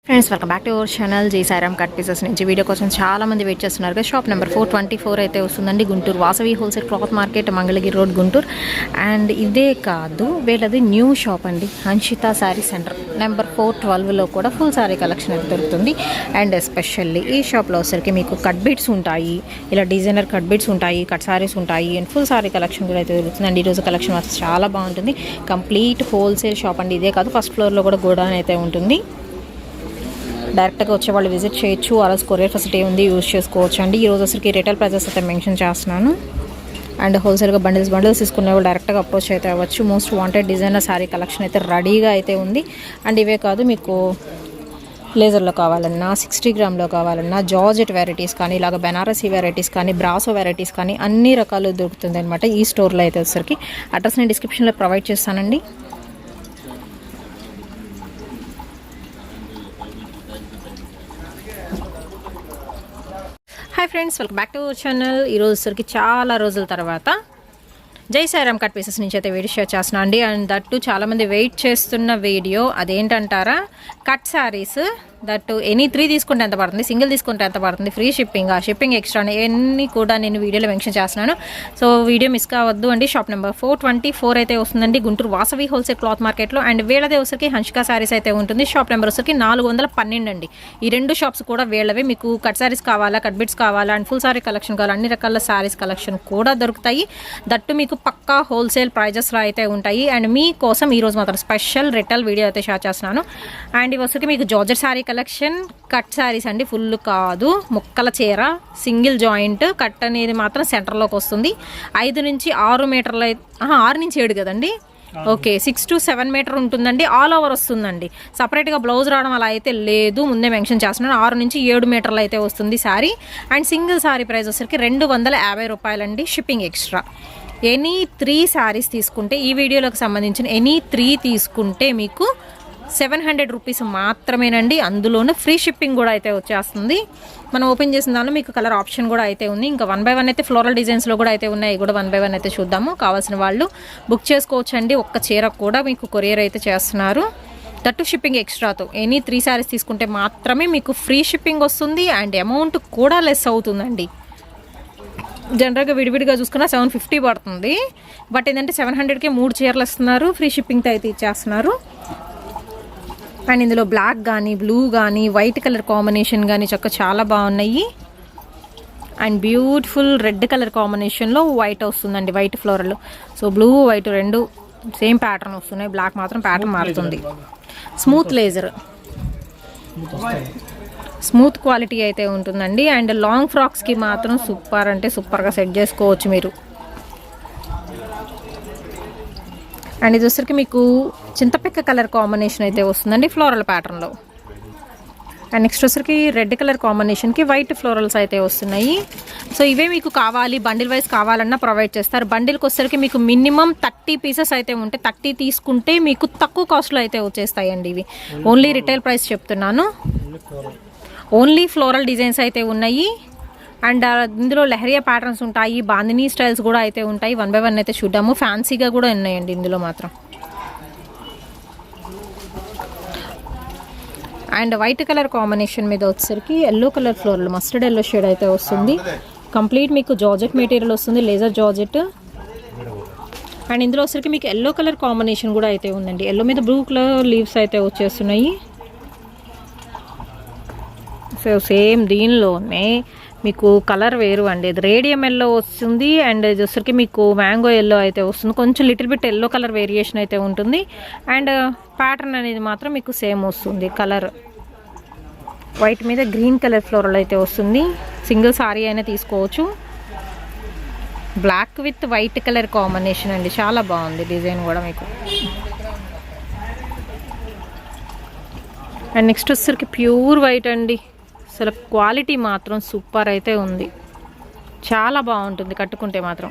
Friends welcome back to our channel జై Sairam cut pieces నుంచి video కోసం చాలా మంది వెయిట్ చేస్తున్నారు కదా. షాప్ నెంబర్ 424 అయితే వస్తుందండి. Guntur Vasavi wholesale cloth market, Mangalagiri road, Guntur. And ఇదే కాదు, వీళ్ళది న్యూ షాప్ అండి, హన్షిత శారీ సెంటర్. నెంబర్ 412లో కూడా ఫుల్ శారీ కలెక్షన్ అయితే దొరుకుతుంది. అండ్ ఎస్పెషల్లీ ఈ షాప్లో వచ్చరికి మీకు కట్ బీట్స్ ఉంటాయి, ఇలా డిజైనర్ కట్ బీట్స్ ఉంటాయి, కట్ శారీస్ ఉంటాయి, అండ్ ఫుల్ శారీ కలెక్షన్ కూడా అయితే దొరుకుతుంది. అండ్ ఈరోజు కలెక్షన్ మాత్రం చాలా బాగుంటుంది. కంప్లీట్ హోల్సేల్ షాప్ అండి. ఇదే కాదు, ఫస్ట్ ఫ్లోర్లో కూడా గోడౌన్ అయితే ఉంటుంది. డైరెక్ట్గా వచ్చే వాళ్ళు విజిట్ చేయొచ్చు. అలా కొరియర్ ఫెసిలిటీ ఉంది, యూజ్ చేసుకోవచ్చు అండి. ఈరోజు అసలుకి రిటైల్ ప్రైజెస్ అయితే మెన్షన్ చేస్తున్నాను. అండ్ హోల్సేల్గా బండిల్స్ తీసుకునే వాళ్ళు డైరెక్ట్గా అప్రోచ్ అయితే అవ్వచ్చు. Most wanted designer sari collection అయితే రెడీగా అయితే ఉంది. అండ్ ఇవే కాదు, మీకు లేజర్లో కావాలన్నా, 60 గ్రామ్లో కావాలన్నా, జార్జెట్ వెరైటీస్ కానీ, ఇలాగ బెనారసీ వెరైటీస్ కానీ, బ్రాసో వెరైటీస్ కానీ అన్ని రకాలు దొరుకుతుంది అనమాట ఈ స్టోర్లో అయితే వచ్చేసరికి. అడ్రస్ నేను డిస్క్రిప్షన్లో ప్రొవైడ్ చేస్తానండి. Hi friends, welcome back to our channel. ఈరోజు సరికి చాలా రోజుల తర్వాత జై సాయిరామ్ కట్ పీసెస్ నుంచి అయితే వీడియో షేర్ చేస్తున్నాను అండి. అండ్ దట్టు చాలామంది వెయిట్ చేస్తున్న వీడియో అదేంటంటారా, కట్ శారీస్. దట్టు ఎనీ 3 తీసుకుంటే ఎంత పడుతుంది, సింగిల్ తీసుకుంటే ఎంత పడుతుంది, ఫ్రీ షిప్పింగ్, షిప్పింగ్ ఎక్స్ట్రా అన్నీ కూడా నేను వీడియోలో మెన్షన్ చేస్తున్నాను. సో వీడియో మిస్ కావద్దు అండి. షాప్ నెంబర్ 424 అయితే వస్తుందండి, గుంటూరు వాసవి హోల్సేల్ క్లాత్ మార్కెట్లో. అండ్ వీళ్ళదే వచ్చరికి హన్షిక శారీస్ అయితే ఉంటుంది. షాప్ నెంబర్ వచ్చరికి 412 అండి. ఈ 2 షాప్స్ కూడా వీళ్ళవే. మీకు కట్ శారీస్ కావాలా, కట్ బిట్స్ కావాలా, అండ్ ఫుల్ శారీ కలెక్షన్ కావాలా, అన్ని రకాల శారీస్ కలెక్షన్ కూడా దొరుకుతాయి. దట్టు మీకు పక్కా హోల్సేల్ ప్రైజెస్లో అయితే ఉంటాయి. అండ్ మీకోసం ఈరోజు మాత్రం స్పెషల్ రిటైల్ వీడియో అయితే షేర్ చేస్తున్నాను. అండ్ ఇవి వచ్చరికి మీకు georgette sari collection, cut saris అండి, ఫుల్ కాదు, ముక్కల చీర, సింగిల్ జాయింట్ కట్ అనేది మాత్రం సెంటర్లోకి వస్తుంది. 5 నుంచి 6 మీటర్లు, 6 నుంచి 7 కదండి, ఓకే, 6 to 7 మీటర్ ఉంటుందండి. ఆల్ ఓవర్ వస్తుందండి, సపరేట్గా బ్లౌజ్ రావడం అలా అయితే లేదు, ముందే మెన్షన్ చేస్తున్నాను. 6 నుంచి 7 మీటర్లు అయితే వస్తుంది sari. And single sari price వచ్చరికి 250 రూపాయలండి, షిప్పింగ్ ఎక్స్ట్రా. ఎనీ 3 శారీస్ తీసుకుంటే, ఈ వీడియోలోకి సంబంధించిన ఎనీ 3 తీసుకుంటే మీకు 700 రూపీస్ మాత్రమేనండి. అందులోనూ ఫ్రీ షిప్పింగ్ కూడా అయితే వచ్చేస్తుంది. మనం ఓపెన్ చేసిన దానిలో మీకు కలర్ ఆప్షన్ కూడా అయితే ఉంది. ఇంకా 1 by 1 అయితే ఫ్లోరల్ డిజైన్స్లో కూడా అయితే ఉన్నాయి. కూడా 1 by 1 అయితే చూద్దాము. కావాల్సిన వాళ్ళు బుక్ చేసుకోవచ్చండి. ఒక్క చీర కూడా మీకు కొరియర్ అయితే చేస్తున్నారు, దట్టు షిప్పింగ్ ఎక్స్ట్రాతో. ఎనీ 3 శారీస్ తీసుకుంటే మాత్రమే మీకు ఫ్రీ షిప్పింగ్ వస్తుంది. అండ్ అమౌంట్ కూడా లెస్ అవుతుందండి. జనరల్గా విడివిడిగా చూసుకున్నా 750 పడుతుంది. బట్ ఏంటంటే 700కే 3 చీరలు ఇస్తున్నారు, ఫ్రీ షిప్పింగ్తో అయితే ఇచ్చేస్తున్నారు. అండ్ ఇందులో బ్లాక్ కానీ, బ్లూ కానీ, వైట్ కలర్ కాంబినేషన్ కానీ చాలా బాగున్నాయి. అండ్ బ్యూటిఫుల్ రెడ్ కలర్ కాంబినేషన్లో వైట్ వస్తుందండి, white floral. So blue white 2 same pattern వస్తున్నాయి, బ్లాక్ మాత్రం ప్యాటర్న్ మారుతుంది. స్మూత్ లేజర్, స్మూత్ క్వాలిటీ అయితే ఉంటుందండి. అండ్ లాంగ్ ఫ్రాక్స్కి మాత్రం సూపర్ అంటే సూపర్గా సెట్ చేసుకోవచ్చు మీరు. అండ్ ఇది వచ్చరికి మీకు చింతపిక్క కలర్ కాంబినేషన్ అయితే వస్తుందండి, ఫ్లోరల్ ప్యాటర్న్లో. అండ్ నెక్స్ట్ వచ్చరికి రెడ్ కలర్ కాంబినేషన్కి వైట్ ఫ్లోరల్స్ అయితే వస్తున్నాయి. సో ఇవే మీకు కావాలి, బండిల్ వైజ్ కావాలన్నా ప్రొవైడ్ చేస్తారు. బండిల్కి వచ్చరికి మీకు మినిమం 30 పీసెస్ అయితే ఉంటాయి. 30 తీసుకుంటే మీకు తక్కువ కాస్ట్లో అయితే వచ్చేస్తాయండి. ఇవి ఓన్లీ రిటైల్ ప్రైస్ చెప్తున్నాను. ఓన్లీ ఫ్లోరల్ డిజైన్స్ అయితే ఉన్నాయి. అండ్ ఇందులో లెహరియా ప్యాటర్న్స్ ఉంటాయి, బాందినీ స్టైల్స్ కూడా అయితే ఉంటాయి. 1 by 1 అయితే చూద్దాము. ఫ్యాన్సీగా కూడా ఉన్నాయండి ఇందులో మాత్రం. అండ్ వైట్ కలర్ కాంబినేషన్ మీద వచ్చేసరికి yellow colour floral, mustard yellow shade అయితే వస్తుంది. కంప్లీట్ మీకు జార్జెట్ మెటీరియల్ వస్తుంది, లేజర్ జార్జెట్. అండ్ ఇందులో వచ్చేసరికి మీకు ఎల్లో కలర్ కాంబినేషన్ కూడా అయితే ఉందండి. ఎల్లో మీద బ్లూ కలర్ లీవ్స్ అయితే వచ్చేస్తున్నాయి. సో సేమ్ దీనిలోనే మీకు కలర్ వేరు అండి. ఇది రేడియం ఎల్లో వస్తుంది. అండ్ ఇది వచ్చరికి మీకు మ్యాంగో ఎల్లో అయితే వస్తుంది. కొంచెం little bit yellow colour variation అయితే ఉంటుంది. అండ్ ప్యాటర్న్ అనేది మాత్రం మీకు సేమ్ వస్తుంది. కలర్ వైట్ మీద గ్రీన్ కలర్ ఫ్లోరల్ అయితే వస్తుంది. సింగిల్ సారీ అయినా తీసుకోవచ్చు. Black with white colour combination అండి, చాలా బాగుంది డిజైన్ కూడా మీకు. అండ్ నెక్స్ట్ వచ్చరికి ప్యూర్ వైట్ అండి. అసలు క్వాలిటీ మాత్రం సూపర్ అయితే ఉంది, చాలా బాగుంటుంది కట్టుకుంటే మాత్రం.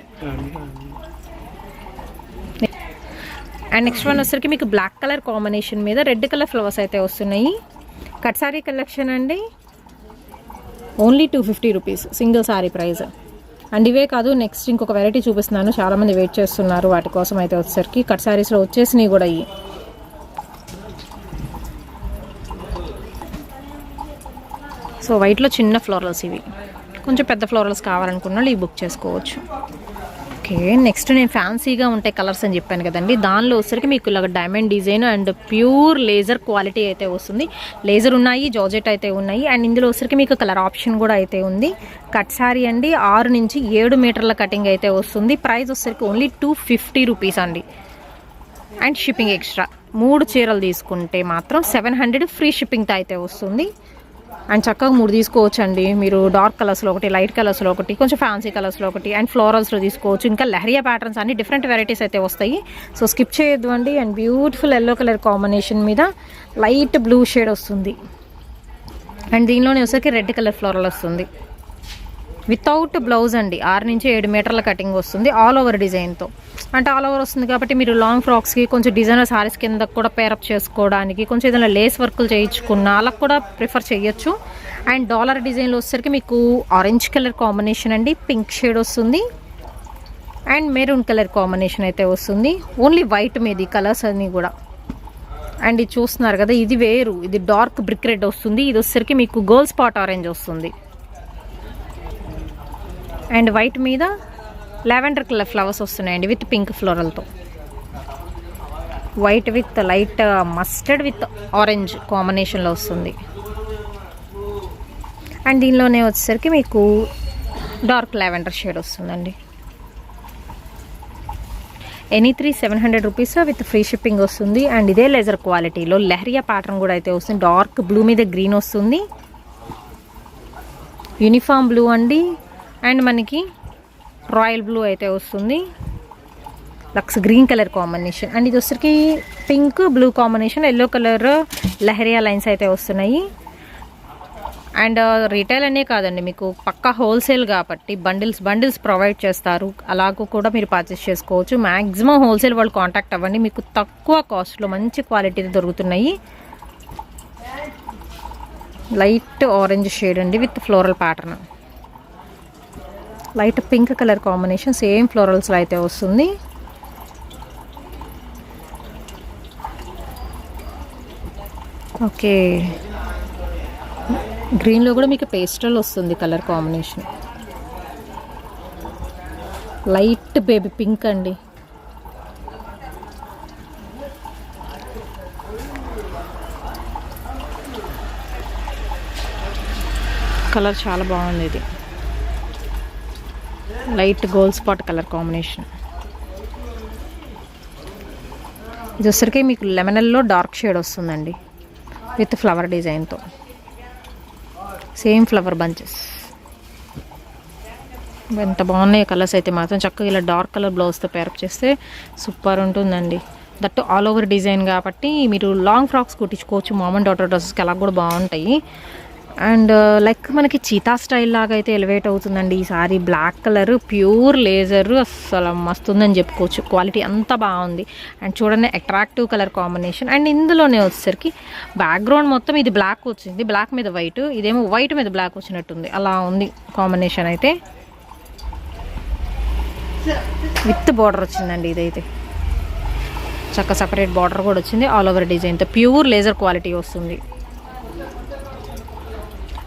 అండ్ నెక్స్ట్ వన్ వచ్చరికి మీకు బ్లాక్ కలర్ కాంబినేషన్ మీద రెడ్ కలర్ ఫ్లవర్స్ అయితే వస్తున్నాయి. కట్ సారీ కలెక్షన్ అండి, only 250 rupees single sorry price. And ఇవే కాదు, నెక్స్ట్ ఇంకొక వెరైటీ చూపిస్తున్నాను, చాలామంది వెయిట్ చేస్తున్నారు వాటి కోసం అయితే వచ్చేసరికి. కట్ సారీస్లో వచ్చేసినాయి కూడా. సో వైట్లో చిన్న ఫ్లోరల్స్ ఇవి, కొంచెం పెద్ద ఫ్లోరల్స్ కావాలనుకున్న వాళ్ళు ఇవి బుక్ చేసుకోవచ్చు. ఓకే, నెక్స్ట్ నేను ఫ్యాన్సీగా ఉంటాయి కలర్స్ అని చెప్పాను కదండి, దానిలో వచ్చరికి మీకు ఇలాగ diamond design and pure laser quality అయితే వస్తుంది. లేజర్ ఉన్నాయి, జార్జెట్ అయితే ఉన్నాయి. అండ్ ఇందులో వచ్చరికి మీకు కలర్ ఆప్షన్ కూడా అయితే ఉంది. కట్ శారీ అండి, 6 నుంచి 7 మీటర్ల కటింగ్ అయితే వస్తుంది. ప్రైస్ వచ్చరికి ఓన్లీ 250 రూపీస్ అండి. And shipping extra. 3 చీరలు తీసుకుంటే మాత్రం 700 ఫ్రీ షిప్పింగ్తో అయితే వస్తుంది. అండ్ చక్కగా 3 తీసుకోవచ్చు అండి మీరు. డార్క్ కలర్స్లో ఒకటి, లైట్ కలర్స్లో ఒకటి, కొంచెం ఫ్యాన్సీ కలర్స్లో ఒకటి, అండ్ ఫ్లోరల్స్లో తీసుకోవచ్చు. ఇంకా లెహరియా ప్యాటర్న్స్ అన్ని డిఫరెంట్ వెరైటీస్ అయితే వస్తాయి. సో స్కిప్ చేయొద్దు అండి. And beautiful yellow colour combination మీద లైట్ బ్లూ షేడ్ వస్తుంది. అండ్ దీనిలోనే వచ్చేసరికి రెడ్ కలర్ ఫ్లోరల్ వస్తుంది. వితౌట్ బ్లౌజ్ అండి. 6 నుంచి 7 మీటర్ల కటింగ్ వస్తుంది ఆల్ ఓవర్ డిజైన్తో. అంటే ఆల్ ఓవర్ వస్తుంది కాబట్టి మీరు లాంగ్ ఫ్రాక్స్కి, కొంచెం డిజైనర్ సారీస్ కింద కూడా పేరప్ చేసుకోవడానికి, కొంచెం ఏదైనా లేస్ వర్కులు చేయించుకున్న అలా కూడా ప్రిఫర్ చేయొచ్చు. అండ్ డాలర్ డిజైన్లో వచ్చేసరికి మీకు ఆరెంజ్ కలర్ కాంబినేషన్ అండి, పింక్ షేడ్ వస్తుంది అండ్ మెరూన్ కలర్ కాంబినేషన్ అయితే వస్తుంది. ఓన్లీ వైట్ మీద ఈ కలర్స్ అన్నీ కూడా. అండ్ ఇది చూస్తున్నారు కదా, ఇది వేరు, ఇది డార్క్ బ్రిక్ రెడ్ వస్తుంది. ఇది వచ్చేసరికి మీకు గోల్డ్ స్పాట్ ఆరెంజ్ వస్తుంది. అండ్ వైట్ మీద లావెండర్ కలర్ ఫ్లవర్స్ వస్తున్నాయండి విత్ పింక్ ఫ్లోరల్తో. White with light mustard with orange కాంబినేషన్లో వస్తుంది. అండ్ దీనిలోనే వచ్చేసరికి మీకు డార్క్ లావెండర్ షేడ్ వస్తుందండి. Any 3 700 rupees with free shipping వస్తుంది. అండ్ ఇదే లెజర్ క్వాలిటీలో లెహరియా ప్యాటర్న్ కూడా అయితే వస్తుంది. డార్క్ బ్లూ మీద గ్రీన్ వస్తుంది, యూనిఫామ్ బ్లూ అండి. అండ్ మనకి రాయల్ బ్లూ అయితే వస్తుంది, లక్స్ గ్రీన్ కలర్ కాంబినేషన్. అండ్ ఇది వచ్చరికి pink blue combination, yellow colour lehariya lines అయితే వస్తున్నాయి. అండ్ రీటైల్ అనే కాదండి, మీకు పక్కా హోల్సేల్ కాబట్టి బండిల్స్ ప్రొవైడ్ చేస్తారు. అలాగూ కూడా మీరు పర్చేస్ చేసుకోవచ్చు. మ్యాక్సిమం హోల్సేల్ వాళ్ళు కాంటాక్ట్ అవ్వండి, మీకు తక్కువ కాస్ట్లో మంచి క్వాలిటీతో దొరుకుతున్నాయి. లైట్ ఆరెంజ్ షేడ్ అండి with floral pattern. Light pink colour combination same ఫ్లోరల్స్లో అయితే వస్తుంది. ఓకే, గ్రీన్లో కూడా మీకు పేస్టల్ వస్తుంది colour combination. Light baby pink అండి. కలర్ చాలా బాగుంది. ఇది light gold spot colour combination. ఇది వచ్చరికి మీకు లెమనల్లో డార్క్ షేడ్ వస్తుందండి విత్ ఫ్లవర్ డిజైన్తో. Same flower bunches. ఎంత బాగున్నాయి కలర్స్ అయితే మాత్రం. చక్కగా ఇలా డార్క్ కలర్ బ్లౌజ్తో పేరప్ చేస్తే సూపర్ ఉంటుందండి. దట్ ఆల్ ఓవర్ డిజైన్ కాబట్టి మీరు లాంగ్ ఫ్రాక్స్ కుట్టించుకోవచ్చు. మామ్ అండ్ డాటర్ డ్రెస్సెస్కి అలా కూడా బాగుంటాయి. అండ్ లైక్ మనకి చీతా స్టైల్ లాగా అయితే ఎలివేట్ అవుతుందండి ఈ sari. Black colour pure laser అసలు మస్తుందని చెప్పుకోవచ్చు. క్వాలిటీ అంతా బాగుంది. అండ్ చూడండి అట్రాక్టివ్ కలర్ కాంబినేషన్. అండ్ ఇందులోనే వచ్చేసరికి బ్యాక్గ్రౌండ్ మొత్తం ఇది బ్లాక్ వచ్చింది, బ్లాక్ మీద వైట్, ఇదేమో వైట్ మీద బ్లాక్ వచ్చినట్టుంది. అలా ఉంది కాంబినేషన్ అయితే. విత్ బార్డర్ వచ్చిందండి ఇదైతే. చక్క సపరేట్ బార్డర్ కూడా వచ్చింది ఆల్ ఓవర్ డిజైన్తో. ప్యూర్ లేజర్ క్వాలిటీ వస్తుంది.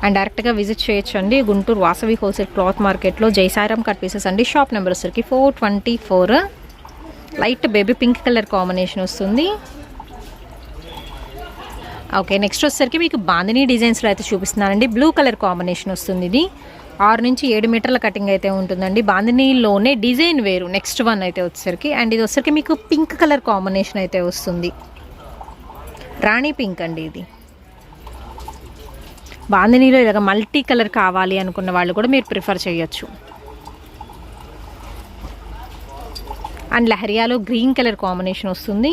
అండ్ డైరెక్ట్గా విజిట్ చేయొచ్చు అండి గుంటూరు వాసవి హోల్సేల్ క్లాత్ మార్కెట్లో. జైసాయిరామ్ కట్ పీసెస్ అండి. షాప్ నెంబర్ వచ్చరికి 424. Light baby pink colour combination వస్తుంది. ఓకే, నెక్స్ట్ వచ్చేసరికి మీకు బాందినీ డిజైన్స్లో అయితే చూపిస్తున్నానండి. బ్లూ కలర్ కాంబినేషన్ వస్తుంది. ఇది 6 నుంచి 7 మీటర్ల కటింగ్ అయితే ఉంటుందండి. బాందినీలోనే డిజైన్ వేరు నెక్స్ట్ వన్ అయితే వచ్చేసరికి. అండ్ ఇది వచ్చేసరికి మీకు పింక్ కలర్ కాంబినేషన్ అయితే వస్తుంది. రాణి పింక్ అండి ఇది. బాందినీలో ఇలాగ మల్టీ కలర్ కావాలి అనుకున్న వాళ్ళు కూడా మీరు ప్రిఫర్ చేయొచ్చు. అండ్ లెహరియాలో గ్రీన్ కలర్ కాంబినేషన్ వస్తుంది,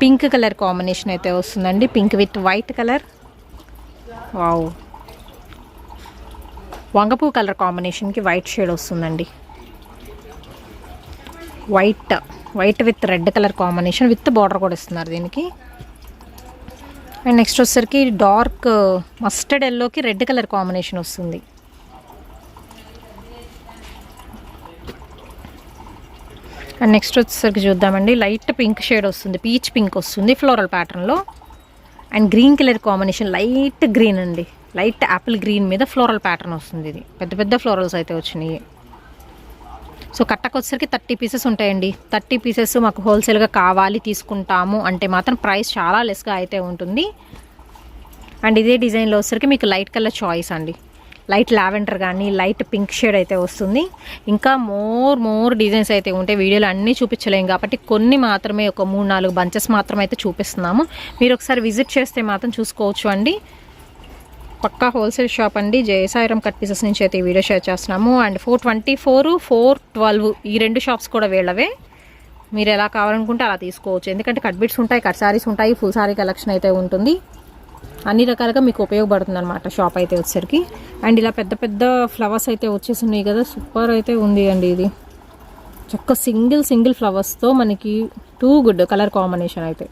పింక్ కలర్ కాంబినేషన్ అయితే వస్తుందండి. Pink with white colour. Wow, వంగపూ కలర్ కాంబినేషన్కి వైట్ షేడ్ వస్తుందండి. White with red colour combination with border కూడా ఇస్తున్నారు దీనికి. అండ్ నెక్స్ట్ వచ్చేసరికి డార్క్ మస్టర్డ్ ఎల్లోకి రెడ్ కలర్ కాంబినేషన్ వస్తుంది. అండ్ నెక్స్ట్ వచ్చేసరికి చూద్దామండి, లైట్ పింక్ షేడ్ వస్తుంది, పీచ్ పింక్ వస్తుంది ఫ్లోరల్ ప్యాటర్న్లో. And green colour combination, light green అండి, లైట్ యాపిల్ గ్రీన్ మీద ఫ్లోరల్ ప్యాటర్న్ వస్తుంది. ఇది పెద్ద పెద్ద ఫ్లోరల్స్ అయితే వచ్చినాయి. సో కట్టకు వచ్చేసరికి 30 పీసెస్ ఉంటాయండి. 30 పీసెస్ మాకు హోల్సేల్గా కావాలి తీసుకుంటాము అంటే మాత్రం ప్రైస్ చాలా లెస్గా అయితే ఉంటుంది. అండ్ ఇదే డిజైన్లో వచ్చేసరికి మీకు లైట్ కలర్ చాయిస్ అండి. లైట్ లావెండర్ కానీ లైట్ పింక్ షేడ్ అయితే వస్తుంది. ఇంకా మోర్ డిజైన్స్ అయితే ఉంటాయి. వీడియోలో అన్నీ చూపించలేము కాబట్టి కొన్ని మాత్రమే, ఒక 3-4 బంచెస్ మాత్రమే అయితే చూపిస్తున్నాము. మీరు ఒకసారి విజిట్ చేస్తే మాత్రం చూసుకోవచ్చు అండి. పక్కా హోల్సేల్ షాప్ అండి. జయసాయిరామ్ కట్ పీసెస్ నుంచి అయితే ఈ వీడియో షేర్ చేస్తున్నాము. అండ్ 424, 412 ఈ 2 షాప్స్ కూడా వీళ్ళవే. మీరు ఎలా కావాలనుకుంటే అలా తీసుకోవచ్చు. ఎందుకంటే కట్ బిట్స్ ఉంటాయి, కట్ సారీస్ ఉంటాయి, ఫుల్ సారీ కలెక్షన్ అయితే ఉంటుంది. అన్ని రకాలుగా మీకు ఉపయోగపడుతుంది అనమాట షాప్ అయితే వచ్చేసరికి. అండ్ ఇలా పెద్ద పెద్ద ఫ్లవర్స్ అయితే వచ్చేసి ఉన్నాయి కదా, సూపర్ అయితే ఉంది అండి. ఇది చక్క సింగిల్ ఫ్లవర్స్తో మనకి టూ గుడ్ కలర్ కాంబినేషన్ అయితే.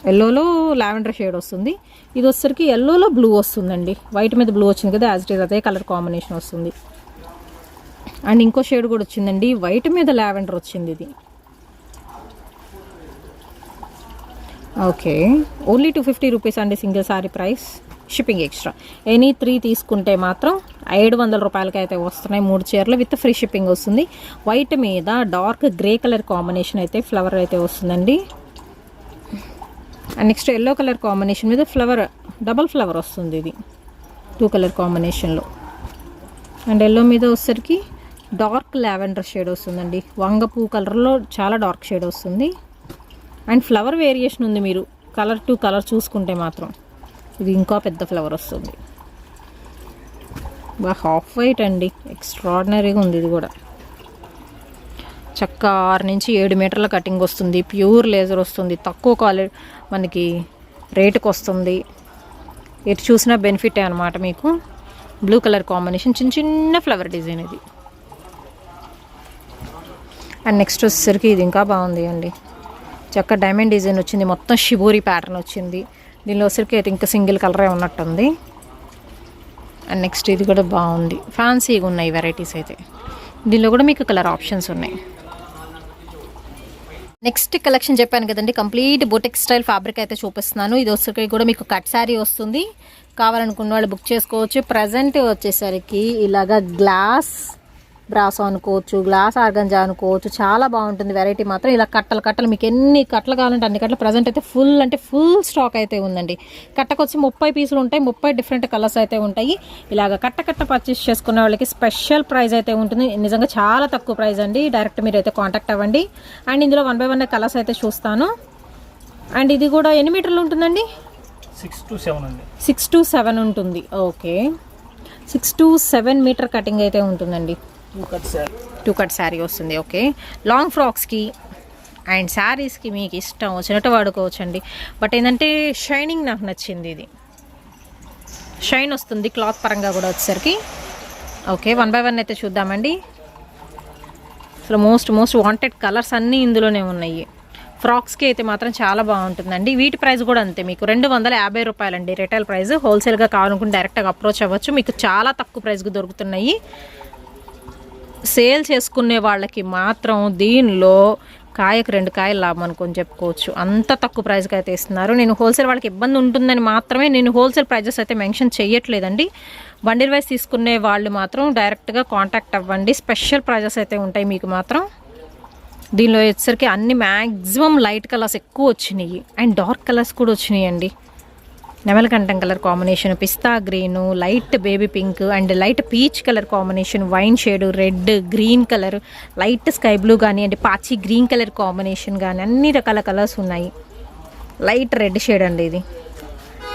ఎల్లోలో లావెండర్ షేడ్ వస్తుంది. ఇది వచ్చేసరికి ఎల్లోలో బ్లూ వస్తుందండి. వైట్ మీద బ్లూ వచ్చింది కదా, యాజ్ ఇట్ ఈజ్ అదే కలర్ కాంబినేషన్ వస్తుంది. అండ్ ఇంకో షేడ్ కూడా వచ్చిందండి, వైట్ మీద లావెండర్ వచ్చింది. ఇది ఓకే, ఓన్లీ 250 రూపీస్ అండి single sorry price, shipping extra. Any 3 తీసుకుంటే మాత్రం 700 రూపాయలకి అయితే వస్తున్నాయి. 3 చీరలు విత్ ఫ్రీ షిప్పింగ్ వస్తుంది. వైట్ మీద డార్క్ గ్రే కలర్ కాంబినేషన్ అయితే ఫ్లవర్ అయితే వస్తుందండి. And next yellow colour combination మీద ఫ్లవర్, డబల్ ఫ్లవర్ వస్తుంది. ఇది 2 కలర్ కాంబినేషన్లో. అండ్ ఎల్లో మీద వచ్చేసరికి డార్క్ లావెండర్ షేడ్ వస్తుందండి. వంగపూ కలర్లో చాలా డార్క్ షేడ్ వస్తుంది. అండ్ ఫ్లవర్ వేరియేషన్ ఉంది. మీరు కలర్ టు కలర్ చూసుకుంటే మాత్రం ఇది ఇంకా పెద్ద ఫ్లవర్ వస్తుంది. బాగా హాఫ్ వైట్ అండి, ఎక్స్ట్రాడినరీగా ఉంది. ఇది కూడా చక్క 6 నుంచి 7 మీటర్ల కటింగ్ వస్తుంది. ప్యూర్ లేజర్ వస్తుంది. తక్కువ క్వాలిటీ మనకి రేటుకు వస్తుంది. ఎటు చూసినా బెనిఫిటే అనమాట మీకు. బ్లూ కలర్ కాంబినేషన్, చిన్న ఫ్లవర్ డిజైన్ ఇది. అండ్ నెక్స్ట్ వచ్చేసరికి ఇది ఇంకా బాగుంది అండి. చక్క డైమండ్ డిజైన్ వచ్చింది. మొత్తం షిబోరి ప్యాటర్న్ వచ్చింది. దీనిలో వచ్చరికి అయితే ఇంకా సింగిల్ కలరే ఉన్నట్టుంది. అండ్ నెక్స్ట్ ఇది కూడా బాగుంది. ఫ్యాన్సీగా ఉన్నాయి వెరైటీస్ అయితే. దీనిలో కూడా మీకు కలర్ ఆప్షన్స్ ఉన్నాయి. నెక్స్ట్ కలెక్షన్ చెప్పాను కదండి, కంప్లీట్ బొటిక్ స్టైల్ ఫ్యాబ్రిక్ అయితే చూపిస్తున్నాను. ఇది వచ్చేసరికి కూడా మీకు కట్ శారీ వస్తుంది. కావాలనుకున్న వాళ్ళు బుక్ చేసుకోవచ్చు. ప్రజెంట్ వచ్చేసరికి ఇలాగా గ్లాస్ బ్రాసో అనుకోవచ్చు, గ్లాస్ ఆర్గంజా అనుకోవచ్చు, చాలా బాగుంటుంది వెరైటీ మాత్రం. ఇలా కట్టలు మీకు ఎన్ని కట్టలు కావాలంటే అన్ని కట్టలు. ప్రజెంట్ అయితే ఫుల్ స్టాక్ అయితే ఉందండి. కట్టకొచ్చి 30 పీసులు ఉంటాయి. 30 డిఫరెంట్ కలర్స్ అయితే ఉంటాయి. ఇలాగ కట్ట పర్చేస్ చేసుకునే వాళ్ళకి స్పెషల్ ప్రైస్ అయితే ఉంటుంది. నిజంగా చాలా తక్కువ ప్రైస్ అండి. డైరెక్ట్ మీరు అయితే కాంటాక్ట్ అవ్వండి. అండ్ ఇందులో 1 by 1 కలర్స్ అయితే చూస్తాను. అండ్ ఇది కూడా ఎన్ని మీటర్లు ఉంటుందండి? 6 to 7 ఉంటుంది. ఓకే, 6 to 7 మీటర్ కటింగ్ అయితే ఉంటుందండి. 2 కట్ శారీ వస్తుంది. ఓకే, లాంగ్ ఫ్రాక్స్కి అండ్ శారీస్కి మీకు ఇష్టం వచ్చినట్టు వాడుకోవచ్చండి. బట్ ఏంటంటే షైనింగ్ నాకు నచ్చింది. ఇది షైన్ వస్తుంది క్లాత్ పరంగా కూడా వచ్చేసరికి. ఓకే, 1 by 1 అయితే చూద్దామండి. అసలు మోస్ట్ వాంటెడ్ కలర్స్ అన్నీ ఇందులోనే ఉన్నాయి. ఫ్రాక్స్కి అయితే మాత్రం చాలా బాగుంటుందండి. వీటి ప్రైస్ కూడా అంతే, మీకు 250 రూపాయలండి రిటైల్ ప్రైస్. హోల్సేల్గా కావాలనుకుంటే డైరెక్ట్గా అప్రోచ్ అవ్వచ్చు. మీకు చాలా తక్కువ ప్రైస్కి దొరుకుతున్నాయి. సేల్ చేసుకునే వాళ్ళకి మాత్రం దీనిలో కాయకు 2 కాయలు లాభం అనుకొని చెప్పుకోవచ్చు. అంత తక్కువ ప్రైస్కి అయితే ఇస్తున్నారు. నేను హోల్సేల్ వాళ్ళకి ఇబ్బంది ఉంటుందని మాత్రమే నేను హోల్సేల్ ప్రైజెస్ అయితే మెన్షన్ చేయట్లేదండి. బండిల్ వైజ్ తీసుకునే వాళ్ళు మాత్రం డైరెక్ట్గా కాంటాక్ట్ అవ్వండి. స్పెషల్ ప్రైజెస్ అయితే ఉంటాయి మీకు మాత్రం. దీనిలో వచ్చేసరికి అన్ని మ్యాక్సిమం లైట్ కలర్స్ ఎక్కువ వచ్చినాయి. అండ్ డార్క్ కలర్స్ కూడా వచ్చినాయండి. నెమలకంఠం కలర్ కాంబినేషన్, పిస్తా green, light baby pink and light peach colour combination, wine shade, red, green colour, light sky blue కానీ అండ్ పాచి గ్రీన్ కలర్ కాంబినేషన్ కానీ అన్ని రకాల కలర్స్ ఉన్నాయి. లైట్ రెడ్ షేడ్ అండి.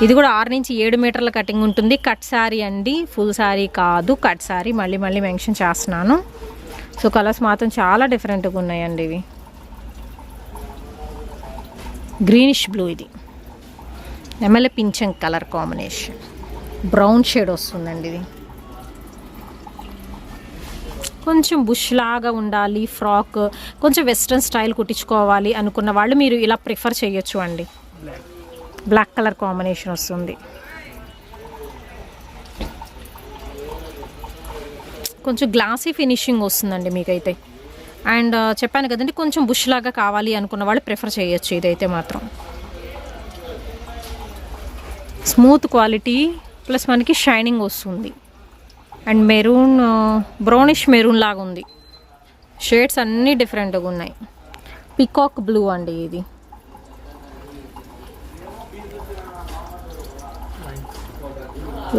ఇది కూడా 6 నుంచి 7 మీటర్ల కటింగ్ ఉంటుంది. కట్ శారీ అండి, ఫుల్ శారీ కాదు, కట్ శారీ. మళ్ళీ మెన్షన్ చేస్తున్నాను. సో కలర్స్ మాత్రం చాలా డిఫరెంట్గా ఉన్నాయండి. ఇవి గ్రీనిష్ బ్లూ, ఇది నెమలి పింఛం కలర్ కాంబినేషన్, బ్రౌన్ షేడ్ వస్తుందండి. ఇది కొంచెం బుష్ లాగా ఉండాలి ఫ్రాక్, కొంచెం వెస్ట్రన్ స్టైల్ కుట్టించుకోవాలి అనుకున్న వాళ్ళు మీరు ఇలా ప్రిఫర్ చేయొచ్చు అండి. బ్లాక్ కలర్ కాంబినేషన్ వస్తుంది. కొంచెం గ్లాసీ ఫినిషింగ్ వస్తుందండి మీకైతే. అండ్ చెప్పాను కదండి, కొంచెం బుష్ లాగా కావాలి అనుకున్న వాళ్ళు ప్రిఫర్ చేయొచ్చు ఇదైతే మాత్రం. స్మూత్ క్వాలిటీ ప్లస్ మనకి షైనింగ్ వస్తుంది. అండ్ మెరూన్, బ్రౌనిష్ మెరూన్ లాగా ఉంది. షేడ్స్ అన్నీ డిఫరెంట్గా ఉన్నాయి. పికాక్ బ్లూ అండి ఇది.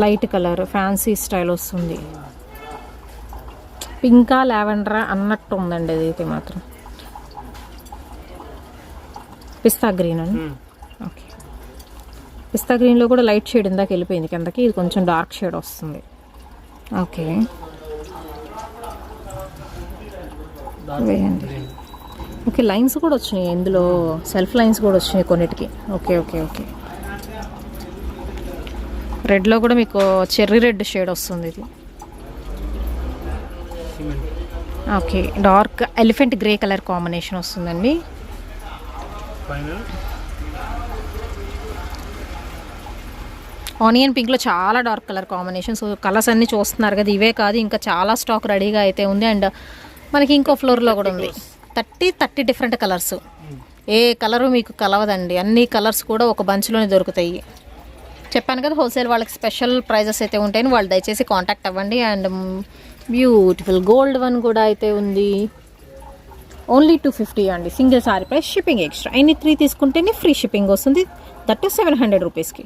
లైట్ కలర్ ఫ్యాన్సీ స్టైల్ వస్తుంది. పింకా లావెండర్ అన్నట్టు ఉందండి ఇదైతే మాత్రం. పిస్తా గ్రీన్ అండి. ఓకే, పిస్తా గ్రీన్లో కూడా లైట్ షేడ్ ఇందాక వెళ్ళిపోయింది కిందకి, ఇది కొంచెం డార్క్ షేడ్ వస్తుంది. ఓకే, వేయండి. ఓకే, లైన్స్ కూడా వచ్చినాయి ఇందులో, సెల్ఫ్ లైన్స్ కూడా వచ్చినాయి కొన్నిటికి. Okay okay okay. రెడ్లో కూడా మీకు చెర్రీ రెడ్ షేడ్ వస్తుంది ఇది. Okay, dark elephant grey colour combination వస్తుందండి. ఆనియన్ పింక్లో చాలా dark colour combination. So colours అన్నీ చూస్తున్నారు కదా, ఇవే కాదు ఇంకా చాలా స్టాక్ రెడీగా అయితే ఉంది. అండ్ మనకి ఇంకో ఫ్లోర్లో కూడా ఉంది. 30 డిఫరెంట్ కలర్స్. ఏ కలరు మీకు కలవదండి, అన్ని కలర్స్ కూడా ఒక బంచ్లోనే దొరుకుతాయి. చెప్పాను కదా, హోల్సేల్ వాళ్ళకి స్పెషల్ ప్రైజెస్ అయితే ఉంటాయని వాళ్ళు దయచేసి కాంటాక్ట్ అవ్వండి. అండ్ బ్యూటిఫుల్ గోల్డ్ వన్ కూడా అయితే ఉంది. ఓన్లీ 250 అండి single sorry price, shipping extra. ఎన్ని 3 తీసుకుంటేనే ఫ్రీ షిప్పింగ్ వస్తుంది. దట్ ఈస్ 700 రూపీస్కి.